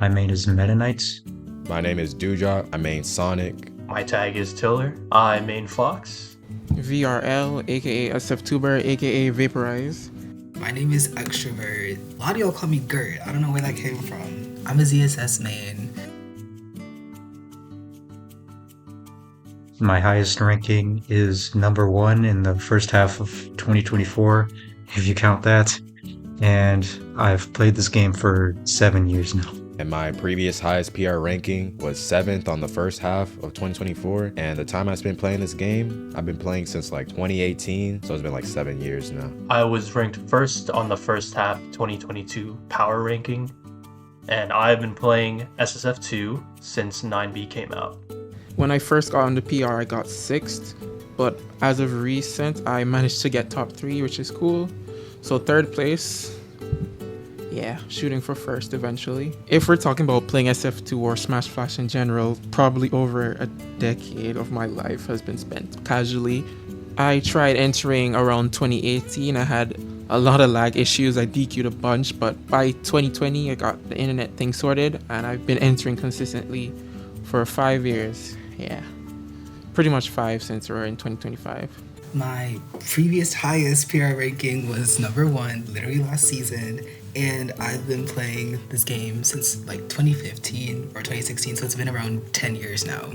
My main is Meta Knight. My name is Dewdrop. I main Sonic. My tag is Tilllur. I main Fox. VRL, aka Ssf2 aka Vaporize. My name is Extrovert. A lot of y'all call me Gert. I don't know where that came from. I'm a ZSS main. My highest ranking is number 1 in the first half of 2024, if you count that. And I've played this game for 7 years now. And my previous highest PR ranking was 7th on the first half of 2024. And the time I spent playing this game, I've been playing since like 2018. So it's been like 7 years now. I was ranked first on the first half 2022 power ranking. And I've been playing Ssf2 since 9B came out. When I first got on the PR, I got 6th. But as of recent, I managed to get top 3, which is cool. So 3rd place. Yeah, shooting for 1st eventually. If we're talking about playing SF2 or Smash Flash in general, probably over a decade of my life has been spent casually. I tried entering around 2018. I had a lot of lag issues. I DQ'd a bunch, but by 2020, I got the internet thing sorted, and I've been entering consistently for 5 years. Yeah, pretty much 5 since we're in 2025. My previous highest PR ranking was number 1, literally last season, and I've been playing this game since like 2015 or 2016, so it's been around 10 years now.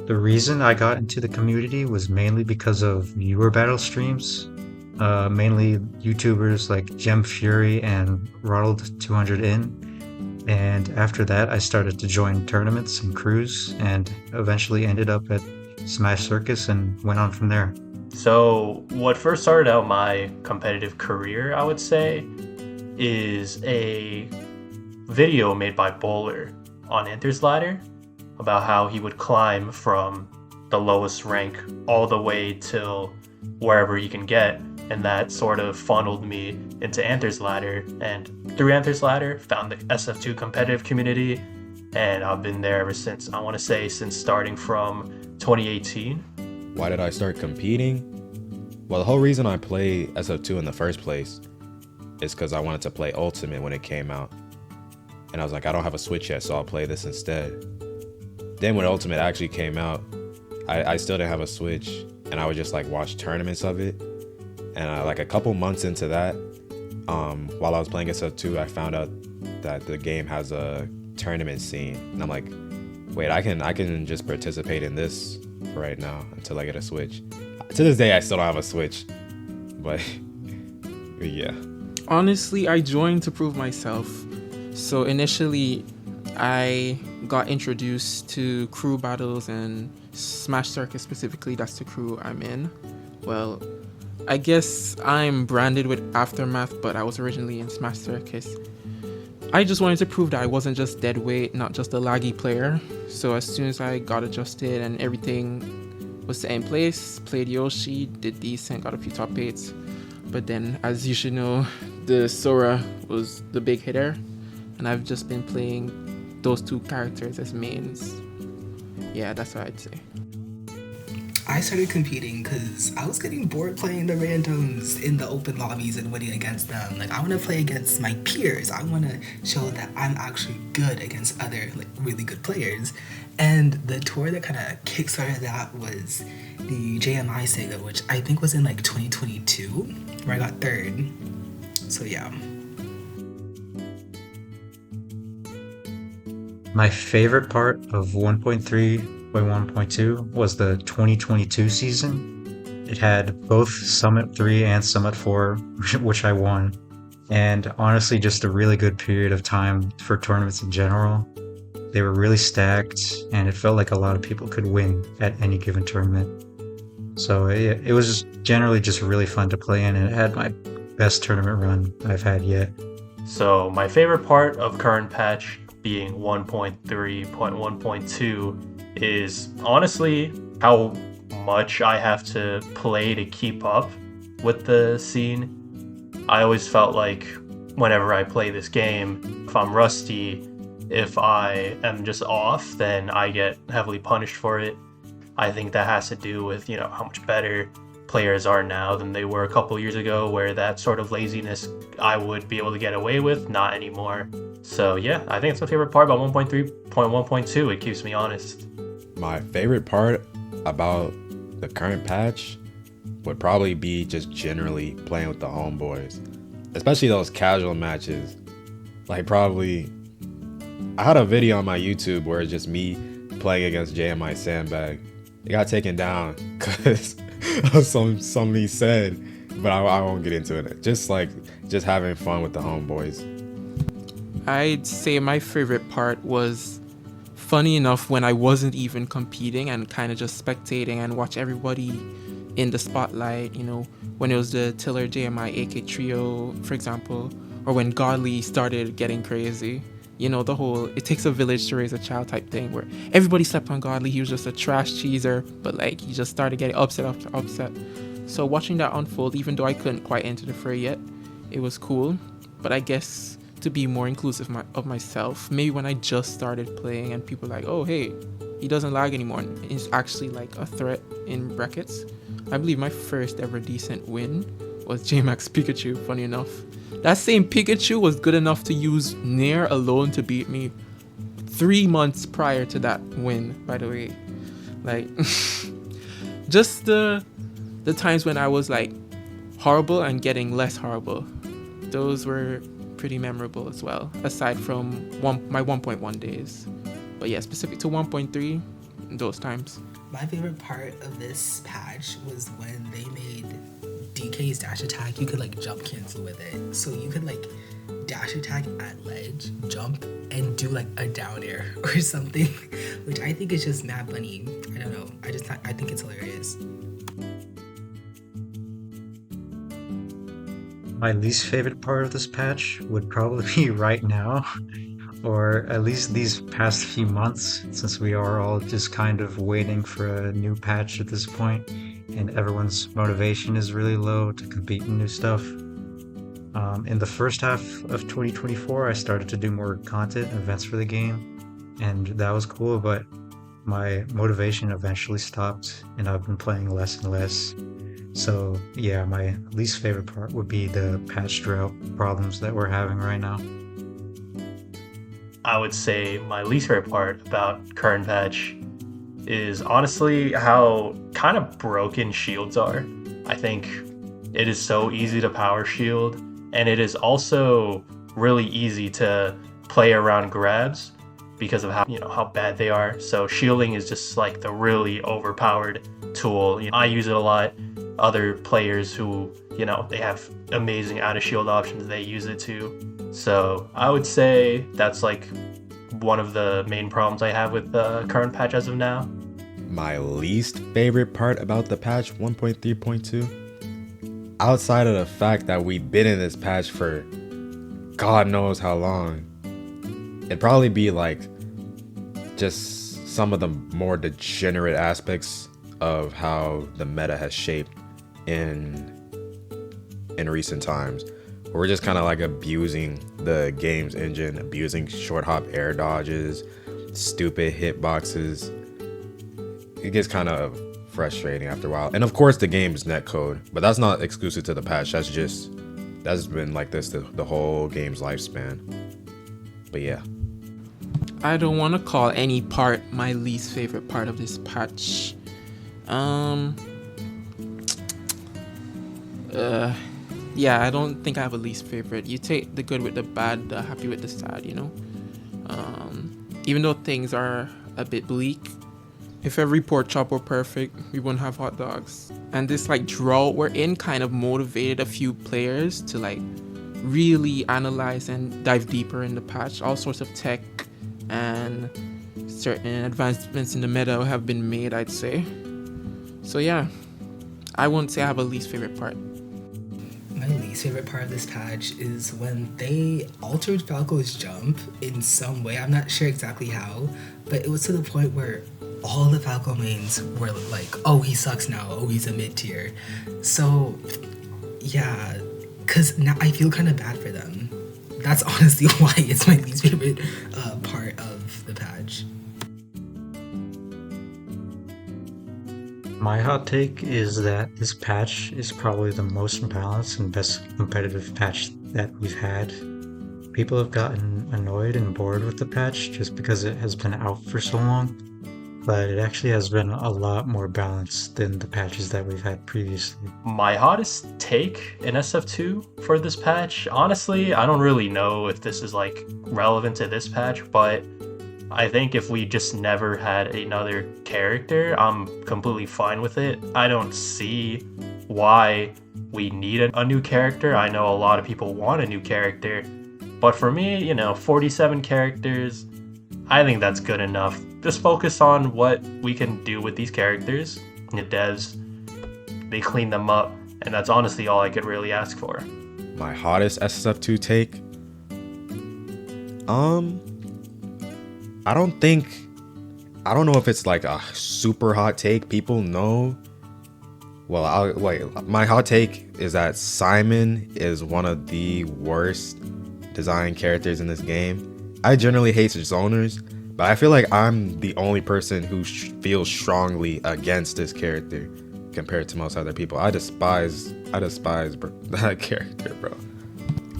The reason I got into the community was mainly because of viewer battle streams, mainly YouTubers like Gem Fury and Ronald200in. And after that, I started to join tournaments and crews, and eventually ended up at Smash Circus and went on from there. So what first started out my competitive career, I would say, is a video made by Bowler on Enter's Ladder about how he would climb from the lowest rank all the way till wherever he can get. And that sort of funneled me into Anther's Ladder, and through Anther's Ladder found the SF2 competitive community, and I've been there ever since. I want to say since starting from 2018. Why did I start competing? Well, the whole reason I played SF2 in the first place is because I wanted to play Ultimate when it came out. And I was like, I don't have a Switch yet, so I'll play this instead. Then when Ultimate actually came out, I still didn't have a Switch, and I would just like watch tournaments of it. And like a couple months into that, while I was playing SF2, I found out that the game has a tournament scene. And I'm like, wait, I can just participate in this right now until I get a Switch. To this day, I still don't have a Switch, but yeah. Honestly, I joined to prove myself. So initially, I got introduced to crew battles and Smash Circus specifically. That's the crew I'm in. Well, I guess I'm branded with Aftermath, but I was originally in Smash Circus. I just wanted to prove that I wasn't just dead weight, not just a laggy player. So as soon as I got adjusted and everything was set in place, played Yoshi, did decent, got a few top 8s. But then, as you should know, the Sora was the big hitter, and I've just been playing those 2 characters as mains. Yeah, that's what I'd say. I started competing because I was getting bored playing the randoms in the open lobbies and winning against them. Like, I want to play against my peers. I want to show that I'm actually good against other like really good players. And the tour that kind of kickstarted that was the JMI Saga, which I think was in like 2022, where I got 3rd. So yeah. My favorite part of 1.3.1.2 was the 2022 season. It had both Summit 3 and Summit 4, which I won. And honestly, just a really good period of time for tournaments in general. They were really stacked, and it felt like a lot of people could win at any given tournament. So it was generally just really fun to play in, and it had my best tournament run I've had yet. So my favorite part of current patch being 1.3.1.2 is honestly how much I have to play to keep up with the scene. I always felt like whenever I play this game, if I'm rusty, if I am just off, then I get heavily punished for it. I think that has to do with, how much better players are now than they were a couple years ago, where that sort of laziness I would be able to get away with, not anymore. So yeah, I think it's my favorite part about 1.3.1.2. It keeps me honest. My favorite part about the current patch would probably be just generally playing with the homeboys, especially those casual matches. Like, probably, I had a video on my YouTube where it's just me playing against Jmac Sandbag. It got taken down because of something he said, but I won't get into it. Just having fun with the homeboys. I'd say my favorite part was, funny enough, when I wasn't even competing and kind of just spectating and watch everybody in the spotlight, you know, when it was the Tilllur JMI AK trio, for example, or when Godly started getting crazy. You know, the whole "it takes a village to raise a child" type thing, where everybody slept on Godly. He was just a trash cheeser, but like, he just started getting upset after upset. So watching that unfold, even though I couldn't quite enter the fray yet, it was cool. But I guess to be more inclusive of myself, maybe when I just started playing and people like, oh hey, he doesn't lag anymore, and it's actually like a threat in brackets. I believe my first ever decent win was Jmac's Pikachu, funny enough. That same Pikachu was good enough to use Nair alone to beat me 3 months prior to that win, by the way. Like, just the times when I was like horrible and getting less horrible, those were pretty memorable as well, aside from my 1.1 days. But yeah, specific to 1.3, those times. My favorite part of this patch was when they made DK's dash attack, you could like jump cancel with it. So you could like dash attack at ledge, jump, and do like a down air or something, which I think is just mad funny. I don't know. I think it's hilarious. My least favorite part of this patch would probably be right now, or at least these past few months, since we are all just kind of waiting for a new patch at this point, and everyone's motivation is really low to compete in new stuff. In the first half of 2024, I started to do more content and events for the game, and that was cool, but my motivation eventually stopped, and I've been playing less and less. So yeah, my least favorite part would be the patch drought problems that we're having right now. I would say my least favorite part about current patch is honestly how kind of broken shields are. I think it is so easy to power shield, and it is also really easy to play around grabs because of how bad they are. So shielding is just like the really overpowered tool. I use it a lot. Other players who, they have amazing out of shield options, they use it too. So I would say that's like one of the main problems I have with the current patch as of now. My least favorite part about the patch 1.3.2, outside of the fact that we've been in this patch for God knows how long, it'd probably be like just some of the more degenerate aspects of how the meta has shaped in recent times. We're just kind of like abusing the game's engine, abusing short hop air dodges, stupid hitboxes. It gets kind of frustrating after a while. And of course the game's netcode, but that's not exclusive to the patch. That's been like this the whole game's lifespan. But yeah. I don't want to call any part my least favorite part of this patch. Yeah, I don't think I have a least favorite. You take the good with the bad, the happy with the sad, Even though things are a bit bleak, if every pork chop were perfect, we wouldn't have hot dogs. And this drought we're in kind of motivated a few players to really analyze and dive deeper in the patch. All sorts of tech and certain advancements in the meta have been made, I'd say. So yeah, I wouldn't say I have a least favorite part. My least favorite part of this patch is when they altered Falco's jump in some way. I'm not sure exactly how, but it was to the point where all the Falco mains were like, oh, he sucks now, oh, he's a mid-tier. So yeah, because now I feel kind of bad for them. That's honestly why it's my least favorite part of the patch. My hot take is that this patch is probably the most balanced and best competitive patch that we've had. People have gotten annoyed and bored with the patch just because it has been out for so long, but it actually has been a lot more balanced than the patches that we've had previously. My hottest take in SF2 for this patch, honestly, I don't really know if this is like relevant to this patch, but I think if we just never had another character, I'm completely fine with it. I don't see why we need a new character. I know a lot of people want a new character, but for me, 47 characters, I think that's good enough. Just focus on what we can do with these characters. The devs, they clean them up, and that's honestly all I could really ask for. My hottest Ssf2 take? I don't know if it's like a super hot take. People know. Well, my hot take is that Simon is one of the worst design characters in this game. I generally hate zoners, but I feel like I'm the only person who feels strongly against this character compared to most other people. I despise that character, bro.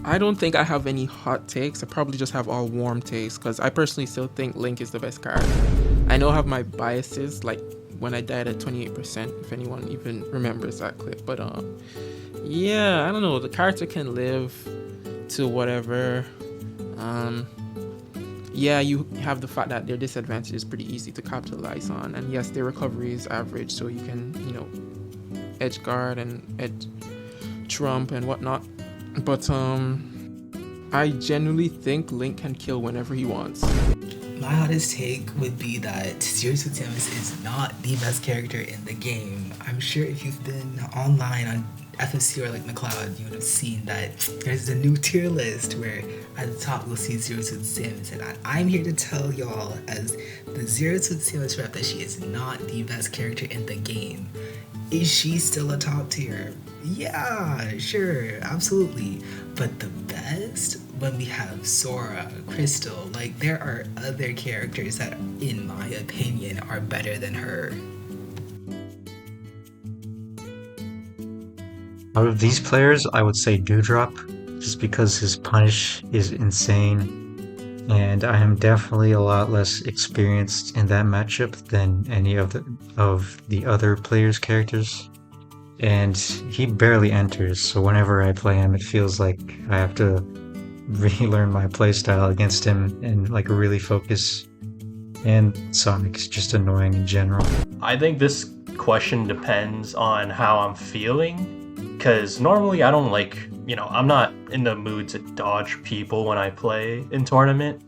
I don't think I have any hot takes. I probably just have all warm takes because I personally still think Link is the best character. I know I have my biases, like when I died at 28%, if anyone even remembers that clip. But yeah, I don't know. The character can live to whatever. Yeah, you have the fact that their disadvantage is pretty easy to capitalize on. And yes, their recovery is average, so you can, edge guard and edge trump and whatnot. But I genuinely think Link can kill whenever he wants. My hottest take would be that Zero Suit Samus is not the best character in the game. I'm sure if you've been online on FFC or like McLeod, you would have seen that there's a new tier list where at the top you'll see Zero Suit Samus, and I'm here to tell y'all as the Zero Suit Samus rep that she is not the best character in the game. Is she still a top tier? Yeah, sure, absolutely. But the best, when we have Sora, Crystal, like there are other characters that, in my opinion, are better than her. Out of these players, I would say Dewdropp, just because his punish is insane, and I am definitely a lot less experienced in that matchup than any of the other players' characters. And he barely enters, so whenever I play him, it feels like I have to relearn my playstyle against him and like really focus. And Sonic's just annoying in general. I think this question depends on how I'm feeling. Because normally I don't I'm not in the mood to dodge people when I play in tournament.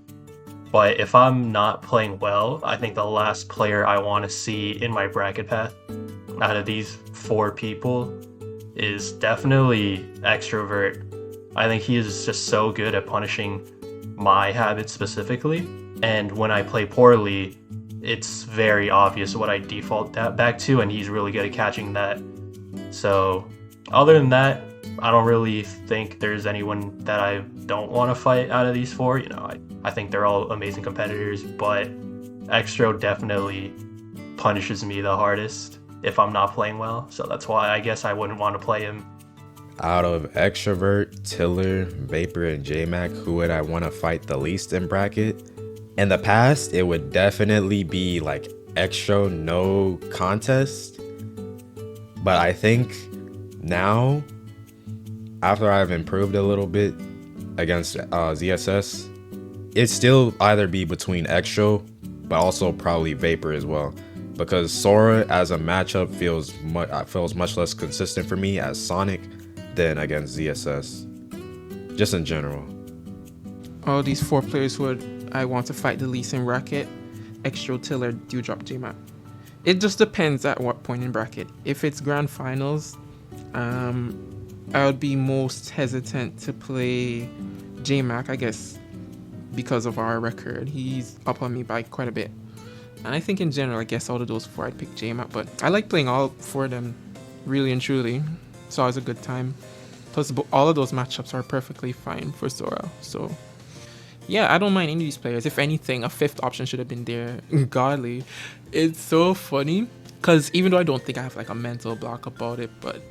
But if I'm not playing well, I think the last player I want to see in my bracket path out of these 4 people is definitely Extrovert. I think he is just so good at punishing my habits specifically. And when I play poorly, it's very obvious what I default back to, and he's really good at catching that. So other than that, I don't really think there's anyone that I don't want to fight out of these 4. I think they're all amazing competitors, but Extro definitely punishes me the hardest if I'm not playing well. So that's why I guess I wouldn't want to play him. Out of Extrovert, Tilllur, Vapor, and Jmac, who would I want to fight the least in bracket? In the past, it would definitely be like Extro, no contest. But I think now, after I've improved a little bit against ZSS, it'd still either be between Extro, but also probably Vapor as well. Because Sora as a matchup feels much less consistent for me as Sonic than against ZSS. Just in general. All these 4 players who I want to fight the least in bracket: Extro, Tilllur, Dewdropp, Jmac. It just depends at what point in bracket. If it's grand finals, I would be most hesitant to play Jmac, I guess, because of our record. He's up on me by quite a bit. And I think in general, I guess out of those 4, I'd pick Jmac, but I like playing all 4 of them, really and truly. It's always a good time. Plus, all of those matchups are perfectly fine for Sora. So, yeah, I don't mind any of these players. If anything, a 5th option should have been there. Godly. It's so funny. because even though I don't think I have like a mental block about it, but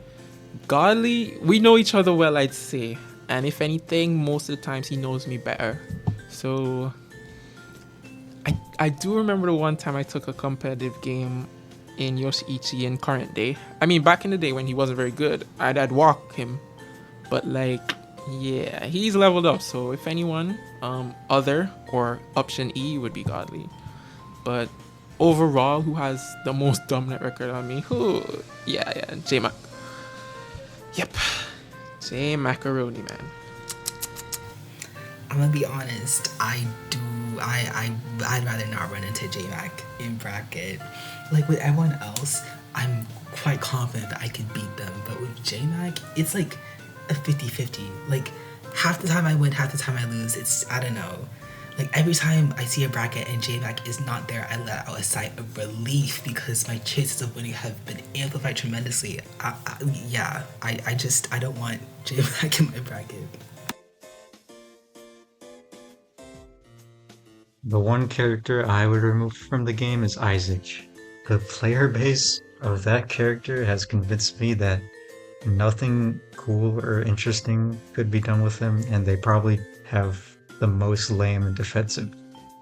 Godly, we know each other well, I'd say. And if anything, most of the times he knows me better. So I do remember the one time I took a competitive game in Yoshiichi in current day. I mean, back in the day when he wasn't very good, I'd walk him. But like, yeah, he's leveled up. So if anyone, other or option E would be Godly. But overall, who has the most dominant record on me? Yeah, Jmac. Yep, Macaroni, man. I'm gonna be honest. I'd rather not run into Jmac in bracket. Like with everyone else, I'm quite confident that I could beat them. But with Jmac, it's like a 50-50. Like half the time I win, half the time I lose. I don't know. Like every time I see a bracket and Jmac is not there, I let out a sigh of relief because my chances of winning have been amplified tremendously. I don't want Jmac in my bracket. The one character I would remove from the game is Isaac. The player base of that character has convinced me that nothing cool or interesting could be done with him, and they probably have the most lame and defensive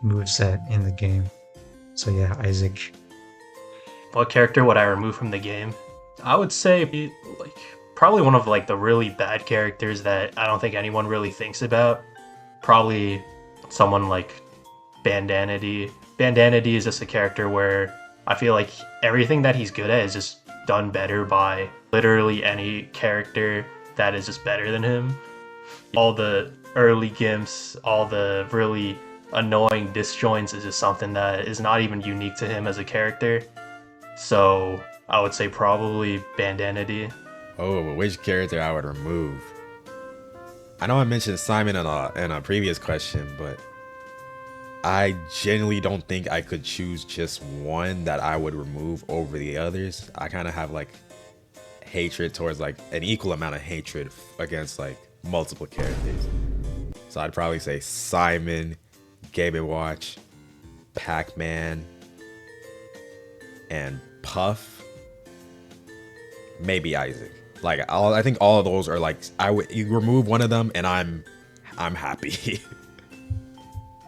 moveset in the game. So yeah, Isaac. What character would I remove from the game? I would say like probably one of like the really bad characters that I don't think anyone really thinks about. Probably someone like Bandanity. Bandanity is just a character where I feel like everything that he's good at is just done better by literally any character that is just better than him. All the early gimps, all the really annoying disjoints is just something that is not even unique to him as a character. So I would say probably Bandanity. Oh, which character I would remove? I know I mentioned Simon in a previous question, but I genuinely don't think I could choose just one that I would remove over the others. I kind of have like hatred towards like an equal amount of hatred against like multiple characters. So I'd probably say Simon, Game & Watch, Pac-Man, and Puff. Maybe Isaac. Like I think all of those are like you remove one of them and I'm happy.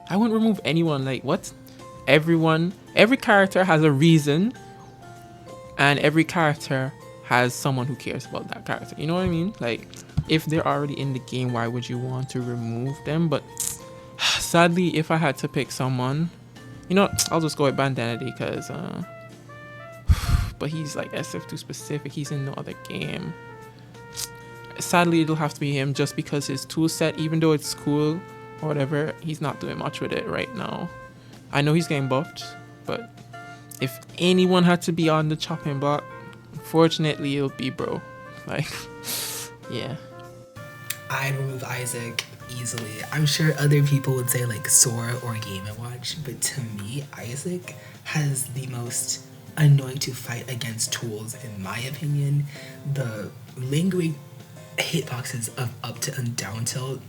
I wouldn't remove anyone. Like, what? Every character has a reason, and every character has someone who cares about that character. You know what I mean? Like, if they're already in the game, why would you want to remove them? But sadly, if I had to pick someone, I'll just go with Bandanity because, but he's like Ssf2 specific. He's in no other game. Sadly, it'll have to be him just because his tool set, even though it's cool or whatever, he's not doing much with it right now. I know he's getting buffed, but if anyone had to be on the chopping block, unfortunately, it'll be bro. Like, yeah. I'd remove Isaac easily. I'm sure other people would say like Sora or Game & Watch, but to me, Isaac has the most annoying to fight against tools in my opinion. The lingering hitboxes of up to and down tilt.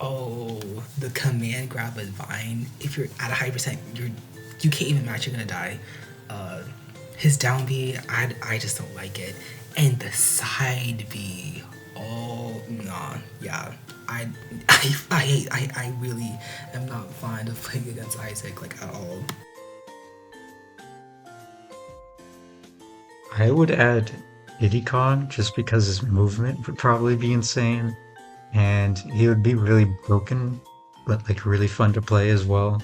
Oh, the command grab with Vine. If you're at a high percent, you can't even match. You're gonna die. His down B, I just don't like it. And the side B. Oh nah, yeah. I really am not fond of playing against Isaac like at all. I would add Idicon just because his movement would probably be insane. And he would be really broken, but like really fun to play as well.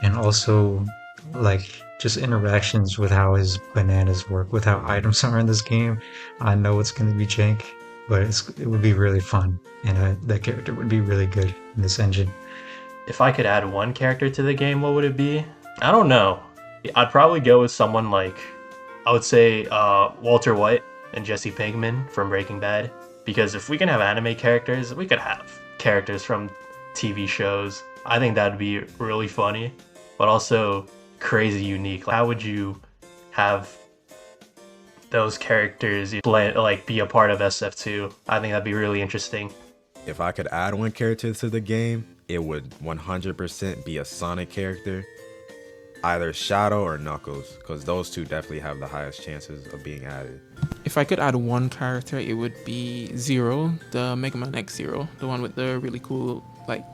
And also like just interactions with how his bananas work, with how items are in this game. I know it's going to be jank, but it would be really fun. And that character would be really good in this engine. If I could add one character to the game, what would it be? I don't know. I'd probably go with someone like, I would say Walter White and Jesse Pinkman from Breaking Bad. Because if we can have anime characters, we could have characters from TV shows. I think that'd be really funny, but also crazy unique. How would you have those characters be a part of SF2? I think that'd be really interesting. If I could add one character to the game, it would 100% be a Sonic character. either Shadow or Knuckles, because those two definitely have the highest chances of being added. If I could add one character, it would be Zero, the Mega Man X Zero, the one with the really cool like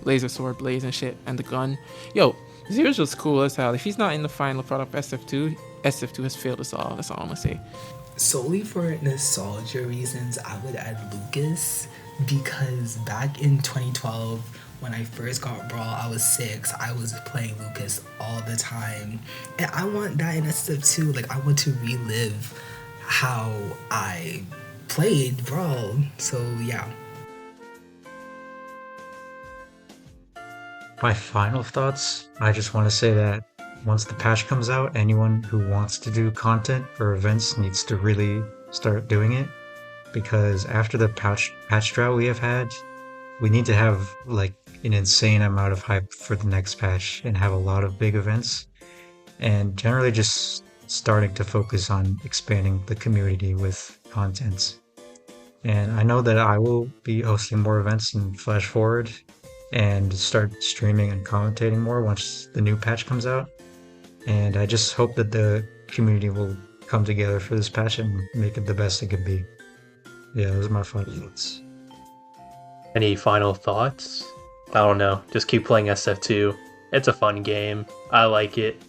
laser sword blades and shit, and the gun. Yo, Zero's just cool as hell. If he's not in the final product of SF2, SF2 has failed us all. That's all I'm gonna say. Solely for nostalgia reasons, I would add Lucas, because back in 2012, when I first got Brawl, I was 6. I was playing Lucas all the time. And I want that in SF2. Like, I want to relive how I played Brawl. So, yeah. My final thoughts, I just want to say that once the patch comes out, anyone who wants to do content or events needs to really start doing it, because after the patch drought we have had, we need to have like an insane amount of hype for the next patch and have a lot of big events, and generally just starting to focus on expanding the community with content. And I know that I will be hosting more events in Flash Forward and start streaming and commentating more once the new patch comes out. And I just hope that the community will come together for this patch and make it the best it can be. Yeah, those are my final thoughts. Any final thoughts? I don't know. Just keep playing SF2. It's a fun game. I like it.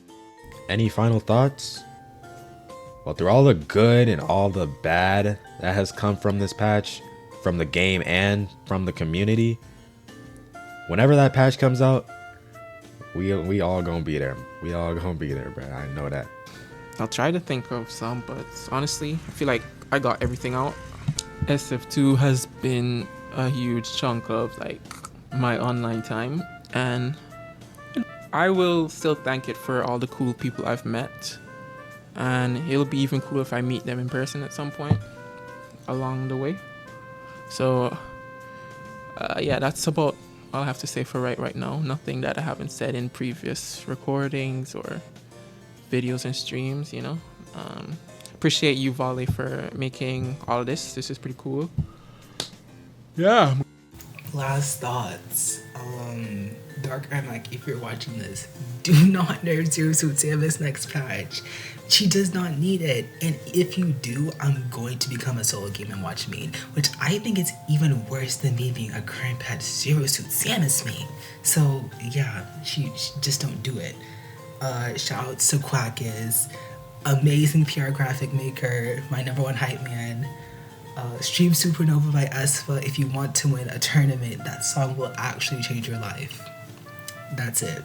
Any final thoughts? Well, through all the good and all the bad that has come from this patch, from the game and from the community, whenever that patch comes out, we all gonna be there. We all gonna be there, bro. I know that. I'll try to think of some, but honestly, I feel like I got everything out. SF2 has been a huge chunk of like my online time, and I will still thank it for all the cool people I've met, and it'll be even cooler if I meet them in person at some point along the way. So yeah, that's about all I have to say for right now. Nothing that I haven't said in previous recordings or videos and streams, you know. Appreciate you, Volley, for making all of this. This is pretty cool. Yeah. Last thoughts. Dark Jmac, if you're watching this, do not nerf Zero Suit Samus next patch. She does not need it. And if you do, I'm going to become a solo game and watch main, which I think is even worse than me being a current patch Zero Suit Samus main. So yeah, she just don't do it. Shout out to Quackis, amazing PR graphic maker, my #1 hype man. Stream Supernova by Ssf2. If you want to win a tournament, that song will actually change your life. That's it.